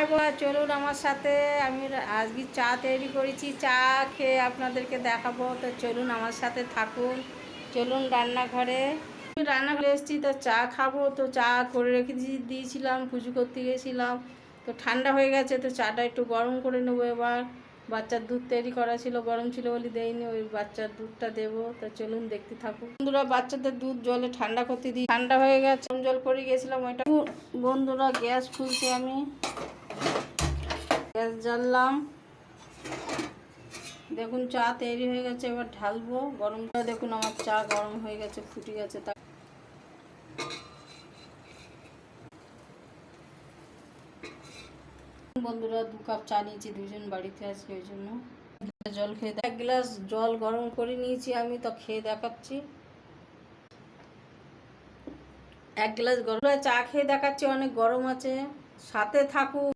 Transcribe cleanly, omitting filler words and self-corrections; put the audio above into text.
High বন্ধুরা, চলুন আমার সাথে। আমি আজকে চা তৈরি করেছি, চা খেয়ে আপনাদেরকে দেখাবো। তো চলুন আমার সাথে থাকুন। চলুন রান্নাঘরে। আমি রান্নাঘরে এসেছি, তো চা খাবো। তো চা করে রেখে দিয়েছিলাম, পুজো করতে গেছিলাম। তো ঠান্ডা হয়ে গেছে, তো চাটা একটু গরম করে নেবো এবার। বাচ্চার দুধ তৈরি করা ছিল, গরম ছিল বলে দেয়নি, ওই বাচ্চার দুধটা দেবো। তো চলুন দেখতে থাকুন বন্ধুরা। বাচ্চাদের দুধ জলে ঠান্ডা করতে দিই, ঠান্ডা হয়ে গেছে, জল করে গেছিলাম ওইটা। বন্ধুরা গ্যাস খুলছি, আমি গ্যাস জ্বাললাম। দেখুন চা তৈরি হয়ে গেছে, এবার ঢালবো গরম করে। দেখুন আমার চা গরম হয়ে গেছে, ফুটে গেছে। তা বন্ধুরা 2 কাপ চা নিয়েছি, দুজন বাড়িতে আছে ওই জন্য। জল খেয়ে 1 গ্লাস জল গরম করে নিয়েছি আমি, তো খেয়ে দেখাচ্ছি। 1 গ্লাস গরম চা খেয়ে দেখাচ্ছি, অনেক গরম আছে, সাথে থাকুন।